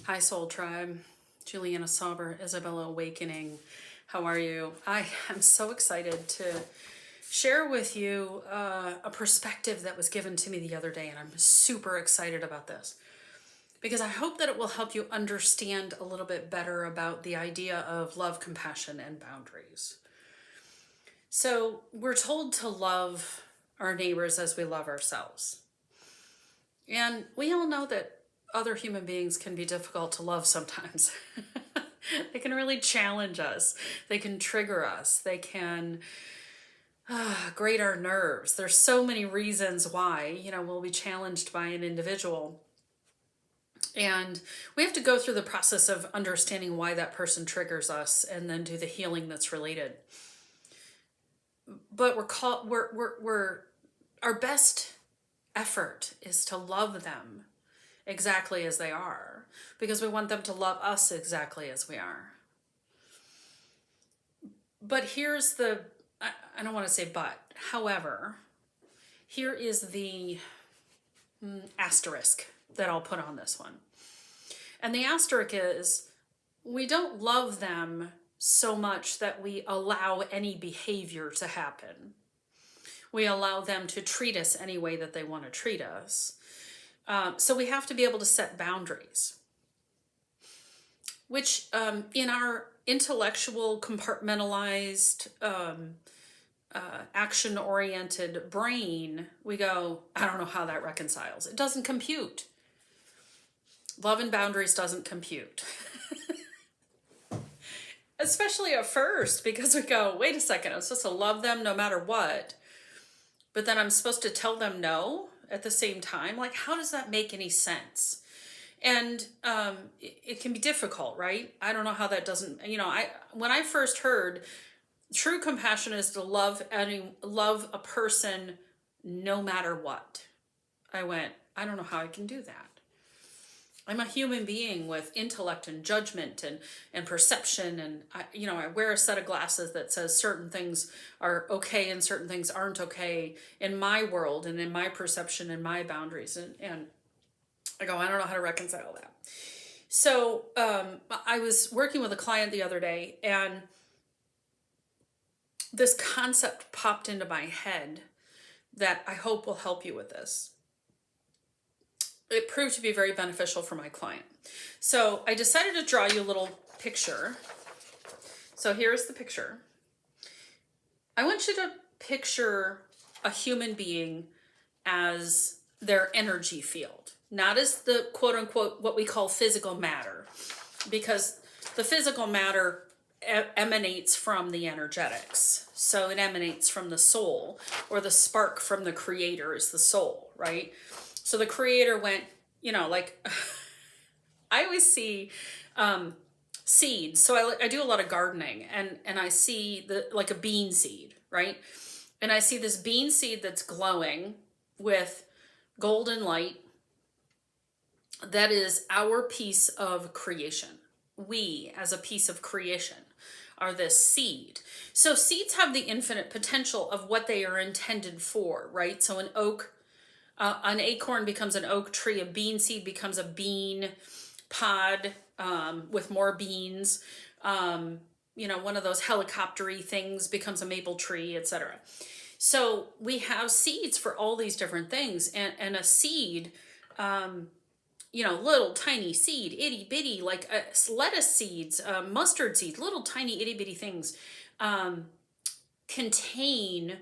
Hi, Soul Tribe. Juliana Sauber, Isabella Awakening. How are you? I am so excited to share with you a perspective that was given to me the other day, and I'm super excited about this because I hope that it will help you understand a little bit better about the idea of love, compassion, and boundaries. So, we're told to love our neighbors as we love ourselves. And we all know that other human beings can be difficult to love sometimes. They can really challenge us. They can trigger us. They can grate our nerves. There's so many reasons why, we'll be challenged by an individual. And we have to go through the process of understanding why that person triggers us and then do the healing that's related. But our best effort is to love them exactly as they are, because we want them to love us exactly as we are. But here's I don't want to say but, however, here is the asterisk that I'll put on this one. And the asterisk is, we don't love them so much that we allow any behavior to happen. We allow them to treat us any way that they want to treat us. So we have to be able to set boundaries, which in our intellectual, compartmentalized, action-oriented brain, we go, I don't know how that reconciles. It doesn't compute. Love and boundaries doesn't compute. Especially at first, because we go, wait a second, I'm supposed to love them no matter what, but then I'm supposed to tell them no at the same time. Like, how does that make any sense? And it can be difficult, right? I don't know how that doesn't, when I first heard true compassion is to love a person no matter what, I went, I don't know how I can do that. I'm a human being with intellect and judgment and perception, and I wear a set of glasses that says certain things are okay and certain things aren't okay in my world and in my perception and my boundaries, and I go, I don't know how to reconcile that. So I was working with a client the other day, and this concept popped into my head that I hope will help you with this. It proved to be very beneficial for my client. So I decided to draw you a little picture. So here's the picture. I want you to picture a human being as their energy field, not as the quote unquote what we call physical matter, because the physical matter emanates from the energetics. So it emanates from the soul, or the spark from the creator is the soul, right? So the creator went, like, I always see seeds. So I do a lot of gardening, and I see like a bean seed, right? And I see this bean seed that's glowing with golden light. That is our piece of creation. We, as a piece of creation, are this seed. So seeds have the infinite potential of what they are intended for, right? So an acorn becomes an oak tree, a bean seed becomes a bean pod with more beans. One of those helicopter-y things becomes a maple tree, etc. So we have seeds for all these different things, and a seed, little tiny seed, itty bitty, like lettuce seeds, mustard seeds, little tiny itty bitty things, contain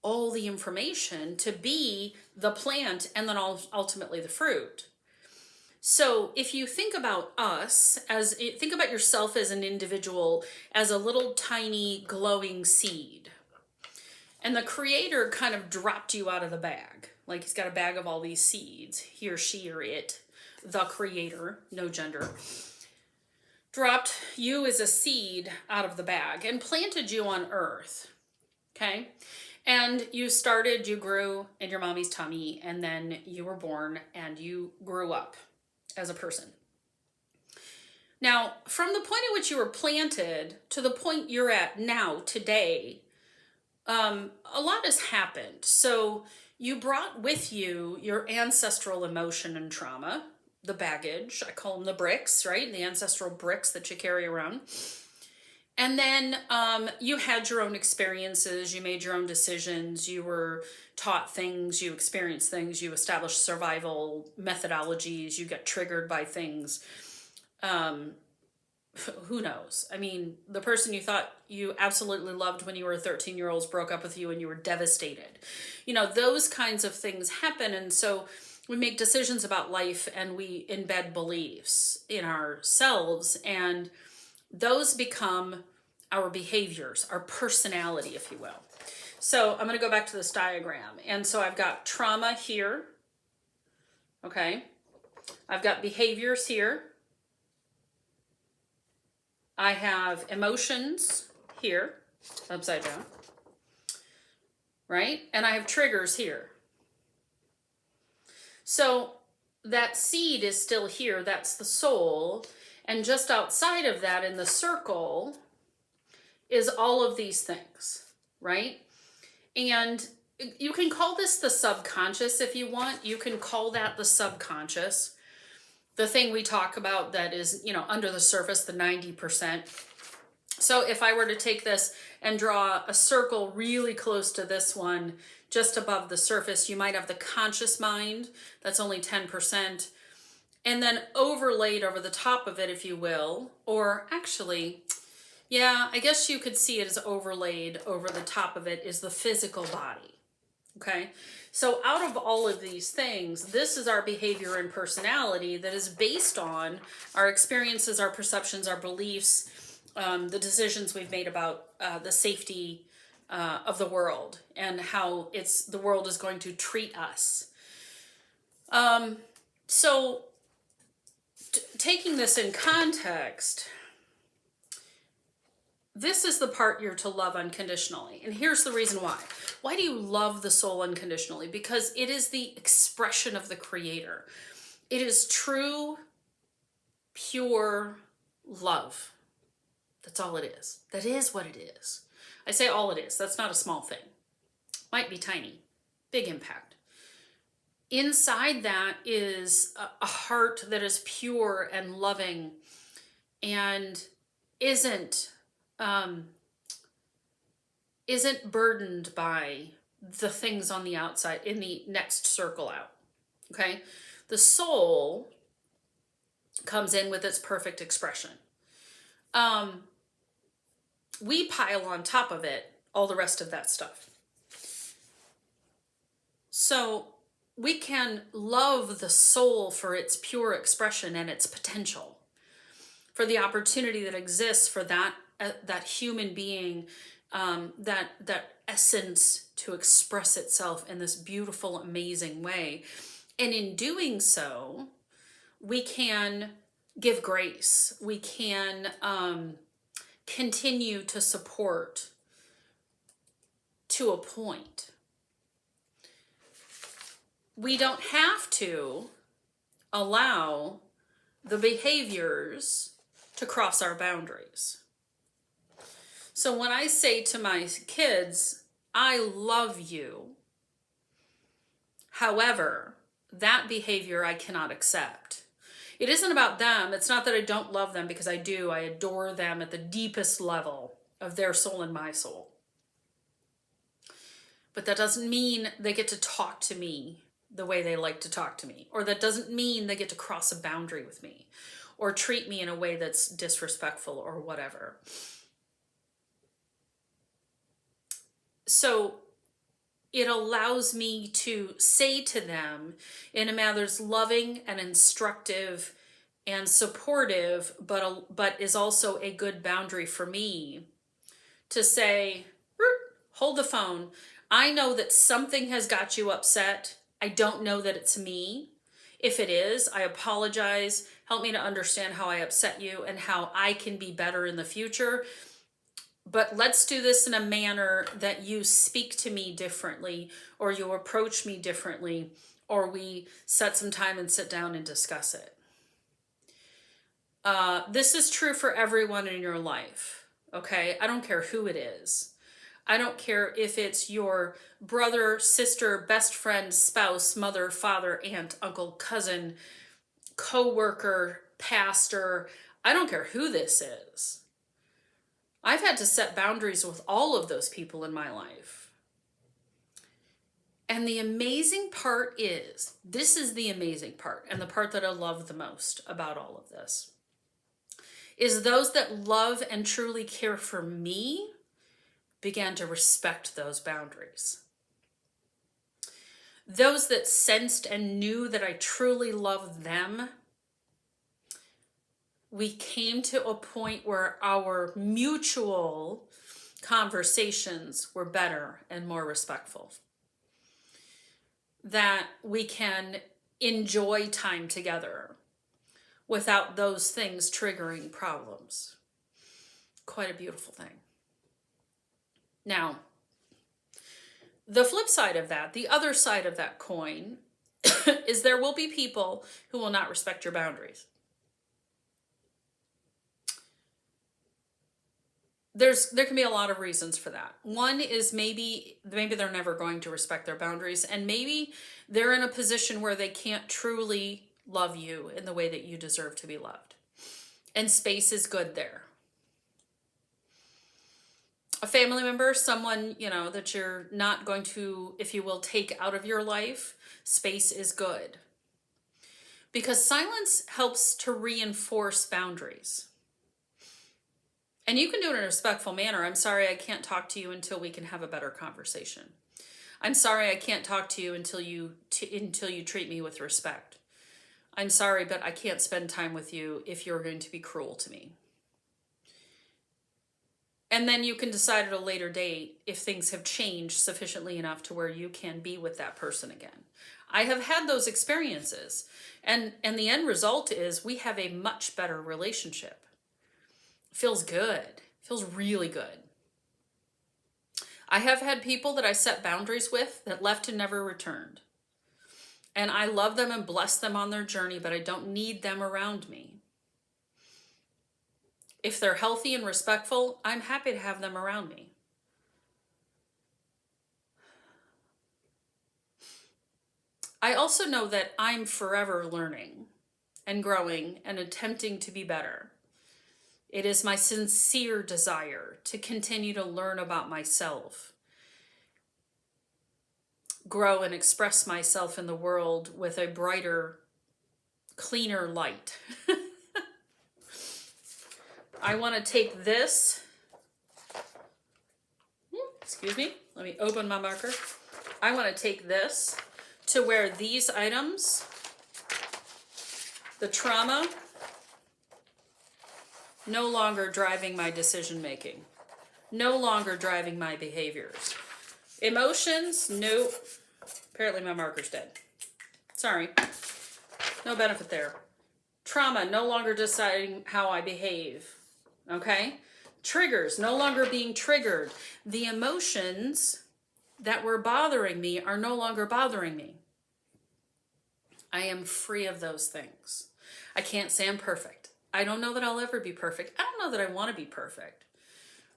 all the information to be the plant and then ultimately the fruit. So if you think about think about yourself as an individual, as a little tiny glowing seed, and the creator kind of dropped you out of the bag. Like, he's got a bag of all these seeds, he or she or it, the creator, no gender, dropped you as a seed out of the bag and planted you on earth, okay? And you grew in your mommy's tummy, and then you were born and you grew up as a person. Now, from the point at which you were planted to the point you're at now, today, a lot has happened. So you brought with you your ancestral emotion and trauma, the baggage. I call them the bricks, right? The ancestral bricks that you carry around. And then you had your own experiences, you made your own decisions, you were taught things, you experienced things, you established survival methodologies, you get triggered by things. Who knows? I mean, the person you thought you absolutely loved when you were 13-year-olds broke up with you and you were devastated. You know, those kinds of things happen. And so we make decisions about life and we embed beliefs in ourselves, and those become our behaviors, our personality, if you will. So I'm going to go back to this diagram. And so I've got trauma here. Okay. I've got behaviors here. I have emotions here, upside down, right? And I have triggers here. So that seed is still here. That's the soul. And just outside of that in the circle is all of these things, right? And you can call this the subconscious if you want. You can call that the subconscious. The thing we talk about that is, you know, under the surface, the 90%. So if I were to take this and draw a circle really close to this one, just above the surface, you might have the conscious mind. That's only 10%. And then overlaid over the top of it, if you will, or actually, yeah, I guess you could see it as overlaid over the top of it is the physical body. Okay. So out of all of these things, this is our behavior and personality that is based on our experiences, our perceptions, our beliefs, the decisions we've made about the safety of the world and how the world is going to treat us. So taking this in context, this is the part you're to love unconditionally. And here's the reason why. Why do you love the soul unconditionally? Because it is the expression of the Creator. It is true, pure love. That's all it is. That is what it is. I say all it is. That's not a small thing. Might be tiny. Big impact. Inside that is a heart that is pure and loving and isn't burdened by the things on the outside in the next circle out. Okay. The soul comes in with its perfect expression. We pile on top of it all the rest of that stuff. So we can love the soul for its pure expression and its potential, for the opportunity that exists for that human being, that essence to express itself in this beautiful, amazing way. And in doing so, we can give grace. We can continue to support to a point. We don't have to allow the behaviors to cross our boundaries. So when I say to my kids, I love you, however, that behavior I cannot accept. It isn't about them. It's not that I don't love them, because I do. I adore them at the deepest level of their soul and my soul. But that doesn't mean they get to talk to me the way they like to talk to me. Or that doesn't mean they get to cross a boundary with me or treat me in a way that's disrespectful or whatever. So it allows me to say to them in a manner that's loving and instructive and supportive, but is also a good boundary for me to say, hold the phone. I know that something has got you upset. I don't know that it's me. If it is, I apologize. Help me to understand how I upset you and how I can be better in the future. But let's do this in a manner that you speak to me differently, or you approach me differently, or we set some time and sit down and discuss it. This is true for everyone in your life, okay? I don't care who it is. I don't care if it's your brother, sister, best friend, spouse, mother, father, aunt, uncle, cousin, coworker, pastor, I don't care who this is. I've had to set boundaries with all of those people in my life. And the amazing part is, this is the amazing part, and the part that I love the most about all of this, is those that love and truly care for me began to respect those boundaries. Those that sensed and knew that I truly loved them, we came to a point where our mutual conversations were better and more respectful. That we can enjoy time together without those things triggering problems. Quite a beautiful thing. Now, the flip side of that, the other side of that coin, is there will be people who will not respect your boundaries. There can be a lot of reasons for that. One is maybe they're never going to respect their boundaries, and maybe they're in a position where they can't truly love you in the way that you deserve to be loved. And space is good there. A family member, someone, that you're not going to, if you will, take out of your life, space is good. Because silence helps to reinforce boundaries. And you can do it in a respectful manner. I'm sorry, I can't talk to you until we can have a better conversation. I'm sorry, I can't talk to you until you treat me with respect. I'm sorry, but I can't spend time with you if you're going to be cruel to me. And then you can decide at a later date if things have changed sufficiently enough to where you can be with that person again. I have had those experiences. And the end result is we have a much better relationship. Feels good. Feels really good. I have had people that I set boundaries with that left and never returned. And I love them and bless them on their journey, but I don't need them around me. If they're healthy and respectful, I'm happy to have them around me. I also know that I'm forever learning and growing and attempting to be better. It is my sincere desire to continue to learn about myself, grow and express myself in the world with a brighter, cleaner light. I want to take this, excuse me, let me open my marker. I want to take this to where these items, the trauma, no longer driving my decision making, no longer driving my behaviors. Emotions, nope. Apparently my marker's dead. Sorry, no benefit there. Trauma, no longer deciding how I behave, okay? Triggers, no longer being triggered. The emotions that were bothering me are no longer bothering me. I am free of those things. I can't say I'm perfect. I don't know that I'll ever be perfect. I don't know that I want to be perfect.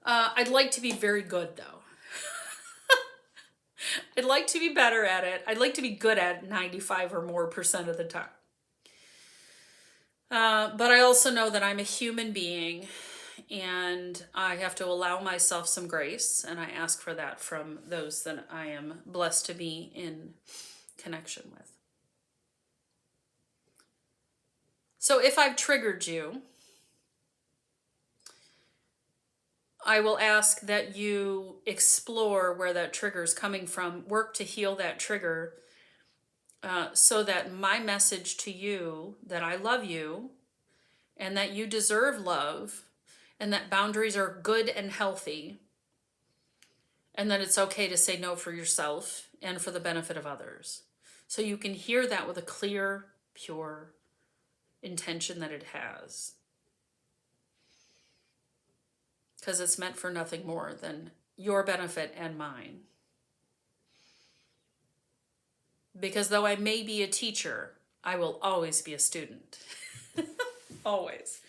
I'd like to be very good, though. I'd like to be better at it. I'd like to be good at 95% or more of the time. But I also know that I'm a human being and I have to allow myself some grace, and I ask for that from those that I am blessed to be in connection with. So if I've triggered you, I will ask that you explore where that trigger is coming from, work to heal that trigger, so that my message to you, that I love you and that you deserve love and that boundaries are good and healthy and that it's okay to say no for yourself and for the benefit of others. So you can hear that with a clear, pure intention that it has. Because it's meant for nothing more than your benefit and mine. Because though I may be a teacher, I will always be a student. Always.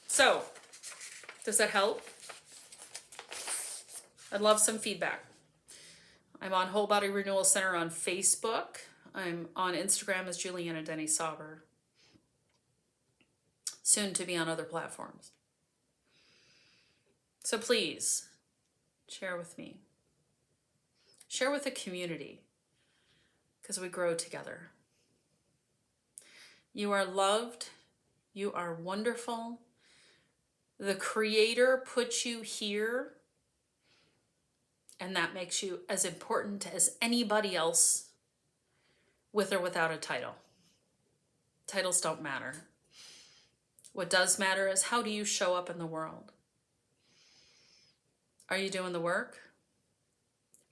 So, does that help? I'd love some feedback. I'm on Whole Body Renewal Center on Facebook. I'm on Instagram as Juliana Denny Sauber. soon to be on other platforms. So please, share with me. Share with the community, because we grow together. You are loved. You are wonderful. The Creator put you here, and that makes you as important as anybody else, with or without a title. Titles don't matter. What does matter is, how do you show up in the world? Are you doing the work?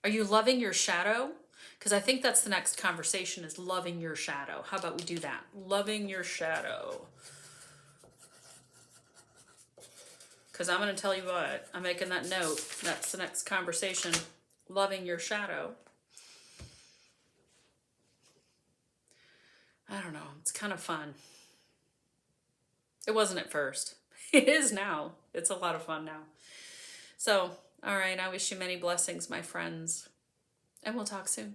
Are you loving your shadow? Because I think that's the next conversation, is loving your shadow. How about we do that? Loving your shadow. Because I'm going to tell you what, I'm making that note. That's the next conversation. Loving your shadow. I don't know. It's kind of fun. It wasn't at first. It is now. It's a lot of fun now. So, all right. I wish you many blessings, my friends. And we'll talk soon.